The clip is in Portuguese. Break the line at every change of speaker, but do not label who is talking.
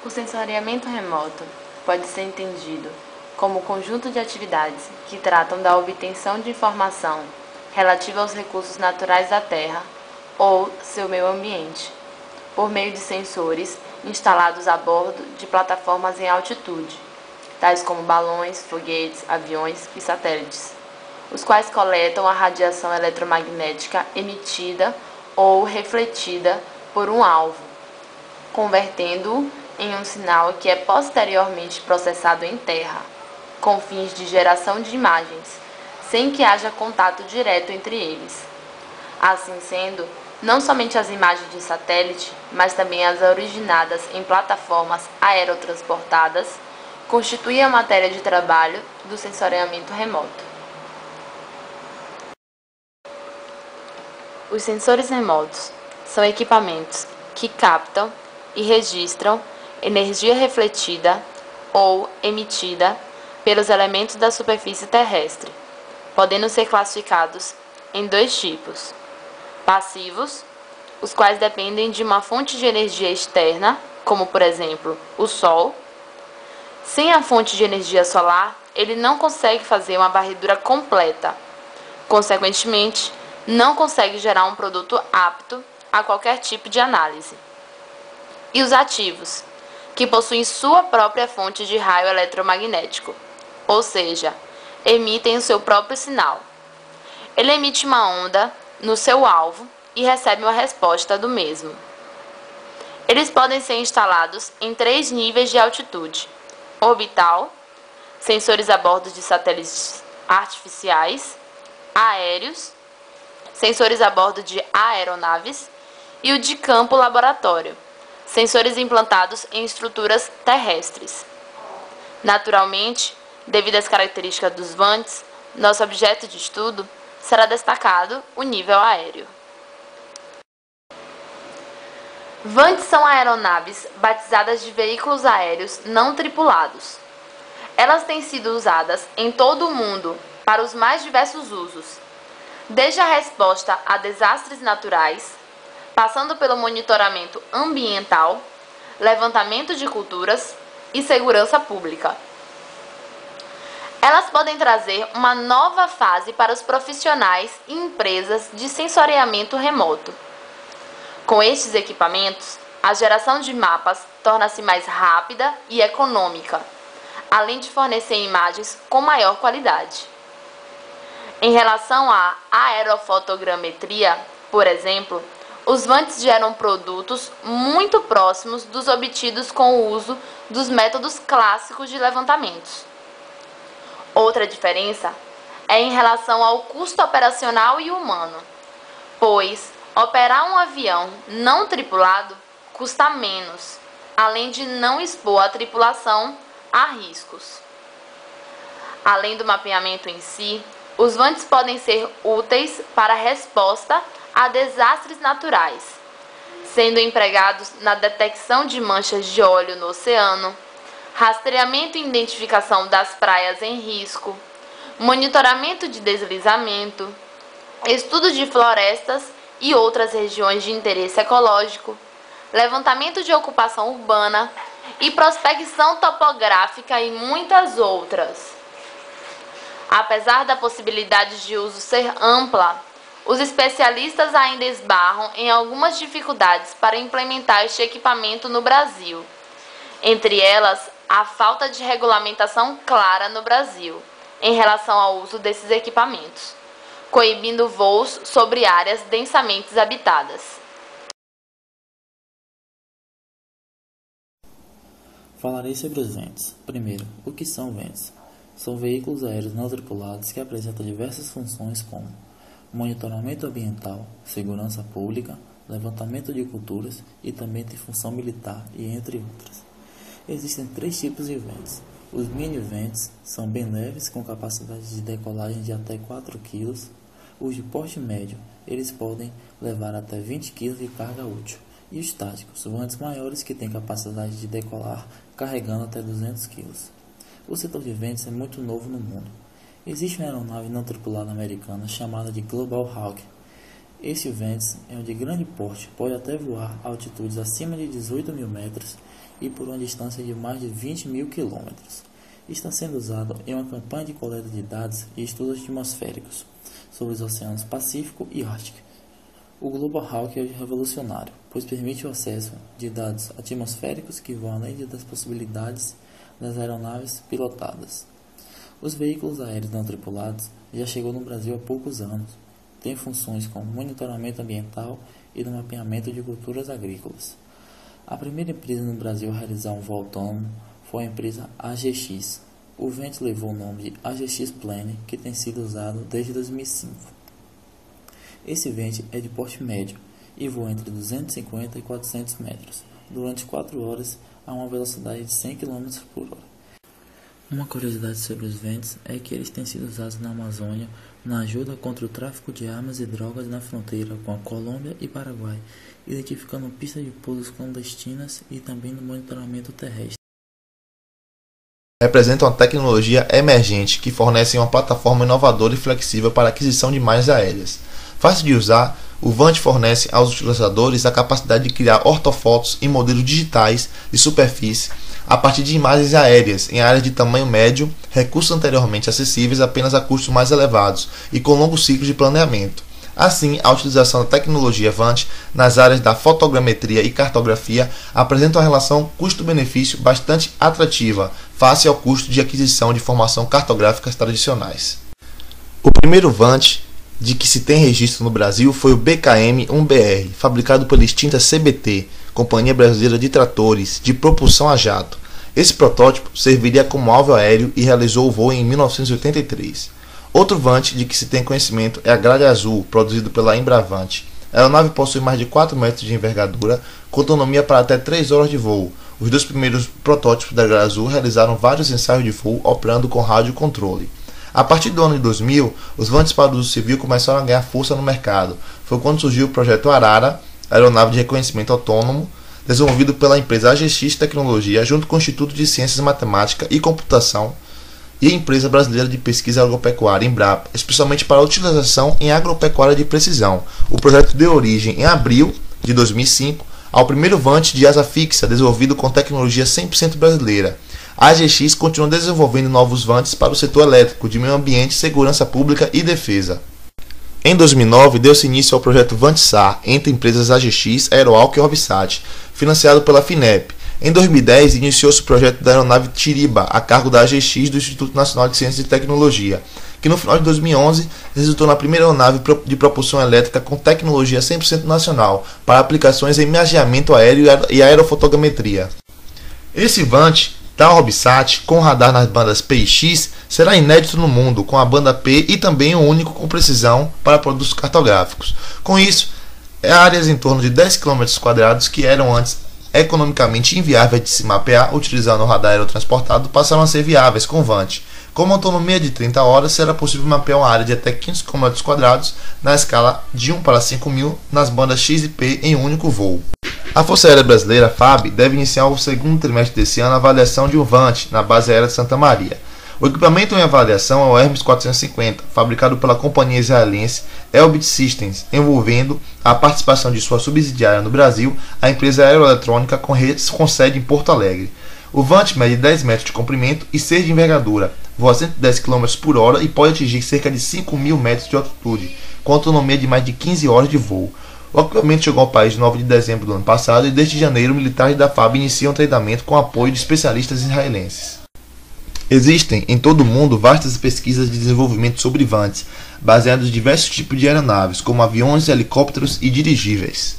O sensoriamento remoto pode ser entendido como o conjunto de atividades que tratam da obtenção de informação relativa aos recursos naturais da Terra ou seu meio ambiente, por meio de sensores instalados a bordo de plataformas em altitude, tais como balões, foguetes, aviões e satélites, os quais coletam a radiação eletromagnética emitida ou refletida por um alvo, convertendo-o em um sinal que é posteriormente processado em terra, com fins de geração de imagens, sem que haja contato direto entre eles. Assim sendo, não somente as imagens de satélite, mas também as originadas em plataformas aerotransportadas, constituem a matéria de trabalho do sensoriamento remoto. Os sensores remotos são equipamentos que captam e registram energia refletida ou emitida pelos elementos da superfície terrestre, podendo ser classificados em dois tipos: passivos, os quais dependem de uma fonte de energia externa, como por exemplo o Sol. Sem a fonte de energia solar, ele não consegue fazer uma varredura completa. Consequentemente, não consegue gerar um produto apto a qualquer tipo de análise. E os ativos, que possuem sua própria fonte de raio eletromagnético, ou seja, emitem o seu próprio sinal. Ele emite uma onda no seu alvo e recebe uma resposta do mesmo. Eles podem ser instalados em 3 níveis de altitude: orbital, sensores a bordo de satélites artificiais, aéreos, sensores a bordo de aeronaves, e o de campo laboratório, sensores implantados em estruturas terrestres. Naturalmente, devido às características dos VANTs, nosso objeto de estudo será destacado o nível aéreo. VANTs são aeronaves batizadas de veículos aéreos não tripulados. Elas têm sido usadas em todo o mundo para os mais diversos usos, desde a resposta a desastres naturais, passando pelo monitoramento ambiental, levantamento de culturas e segurança pública. Elas podem trazer uma nova fase para os profissionais e empresas de sensoriamento remoto. Com estes equipamentos, a geração de mapas torna-se mais rápida e econômica, além de fornecer imagens com maior qualidade. Em relação à aerofotogrametria, por exemplo, os VANTs geram produtos muito próximos dos obtidos com o uso dos métodos clássicos de levantamentos. Outra diferença é em relação ao custo operacional e humano, pois operar um avião não tripulado custa menos, além de não expor a tripulação a riscos. Além do mapeamento em si, os VANTs podem ser úteis para a resposta a desastres naturais, sendo empregados na detecção de manchas de óleo no oceano, rastreamento e identificação das praias em risco, monitoramento de deslizamento, estudo de florestas e outras regiões de interesse ecológico, levantamento de ocupação urbana e prospecção topográfica e muitas outras. Apesar da possibilidade de uso ser ampla, os especialistas ainda esbarram em algumas dificuldades para implementar este equipamento no Brasil. Entre elas, a falta de regulamentação clara no Brasil em relação ao uso desses equipamentos, coibindo voos sobre áreas densamente habitadas.
Falarei sobre os VANTs. Primeiro, o que são VANTs? São veículos aéreos não tripulados que apresentam diversas funções como monitoramento ambiental, segurança pública, levantamento de culturas e também tem função militar e entre outras. Existem 3 tipos de VANTs. Os mini-VANTs são bem leves, com capacidade de decolagem de até 4 kg. Os de porte médio, eles podem levar até 20 kg de carga útil. E os táticos, VANTs maiores que têm capacidade de decolar carregando até 200 kg. O setor de VANTs é muito novo no mundo. Existe uma aeronave não tripulada americana chamada de Global Hawk. Esse Ventus é um de grande porte, pode até voar a altitudes acima de 18.000 metros e por uma distância de mais de 20.000 quilômetros. Está sendo usado em uma campanha de coleta de dados e estudos atmosféricos sobre os oceanos Pacífico e Ártico. O Global Hawk é revolucionário, pois permite o acesso de dados atmosféricos que vão além das possibilidades das aeronaves pilotadas. Os veículos aéreos não tripulados já chegou no Brasil há poucos anos. Tem funções como monitoramento ambiental e do mapeamento de culturas agrícolas. A primeira empresa no Brasil a realizar um voo autônomo foi a empresa AGX. O Ventus levou o nome de AGX Plane, que tem sido usado desde 2005. Esse Ventus é de porte médio e voa entre 250 e 400 metros, durante 4 horas a uma velocidade de 100 km por hora. Uma curiosidade sobre os Ventus é que eles têm sido usados na Amazônia na ajuda contra o tráfico de armas e drogas na fronteira com a Colômbia e Paraguai, identificando pistas de pousos clandestinas e também no monitoramento terrestre.
Representam uma tecnologia emergente que fornece uma plataforma inovadora e flexível para a aquisição de imagens aéreas. Fácil de usar, o Vant fornece aos utilizadores a capacidade de criar ortofotos e modelos digitais de superfície a partir de imagens aéreas em áreas de tamanho médio, recursos anteriormente acessíveis apenas a custos mais elevados e com longos ciclos de planeamento. Assim, a utilização da tecnologia Vant nas áreas da fotogrametria e cartografia apresenta uma relação custo-benefício bastante atrativa, face ao custo de aquisição de informação cartográficas tradicionais. O primeiro Vant de que se tem registro no Brasil foi o BKM-1BR, fabricado pela extinta CBT, Companhia Brasileira de Tratores, de propulsão a jato. Esse protótipo serviria como alvo aéreo e realizou o voo em 1983. Outro Vant de que se tem conhecimento é a Gralha Azul, produzido pela Embravante. A aeronave possui mais de 4 metros de envergadura, com autonomia para até 3 horas de voo. Os 2 primeiros protótipos da Gralha Azul realizaram vários ensaios de voo operando com rádio controle. A partir do ano de 2000, os Vantes para uso civil começaram a ganhar força no mercado. Foi quando surgiu o projeto Arara, aeronave de reconhecimento autônomo, desenvolvido pela empresa AGX Tecnologia, junto com o Instituto de Ciências Matemática e Computação e a Empresa Brasileira de Pesquisa Agropecuária, Embrapa, especialmente para a utilização em agropecuária de precisão. O projeto deu origem, em abril de 2005, ao primeiro Vant de asa fixa, desenvolvido com tecnologia 100% brasileira. A AGX continua desenvolvendo novos Vantes para o setor elétrico, de meio ambiente, segurança pública e defesa. Em 2009, deu-se início ao projeto VantSAR, entre empresas AGX, Aeroalc e Orbsat, financiado pela FINEP. Em 2010, iniciou-se o projeto da aeronave Tiriba, a cargo da AGX do Instituto Nacional de Ciências e Tecnologia, que no final de 2011 resultou na primeira aeronave de propulsão elétrica com tecnologia 100% nacional, para aplicações em imageamento aéreo e aerofotogrametria. Esse Vant da Orbsat, com radar nas bandas P e X, será inédito no mundo, com a banda P e também o único com precisão para produtos cartográficos. Com isso, áreas em torno de 10 km² que eram antes economicamente inviáveis de se mapear utilizando o radar aerotransportado passaram a ser viáveis com Vant. Com uma autonomia de 30 horas, será possível mapear uma área de até 15 km² na escala de 1 para 5.000 nas bandas X e P em um único voo. A Força Aérea Brasileira, FAB, deve iniciar o segundo trimestre desse ano a avaliação de um Vant na Base Aérea de Santa Maria. O equipamento em avaliação é o Hermes 450, fabricado pela companhia israelense Elbit Systems, envolvendo a participação de sua subsidiária no Brasil, a empresa aeroeletrônica com sede em Porto Alegre. O Vant mede 10 metros de comprimento e 6 de envergadura, voa a 110 km por hora e pode atingir cerca de 5.000 metros de altitude, com autonomia de mais de 15 horas de voo. O equipamento chegou ao país de 9 de dezembro do ano passado e desde janeiro militares da FAB iniciam treinamento com apoio de especialistas israelenses. Existem em todo o mundo vastas pesquisas de desenvolvimento sobre Vantes, baseadas em diversos tipos de aeronaves, como aviões, helicópteros e dirigíveis.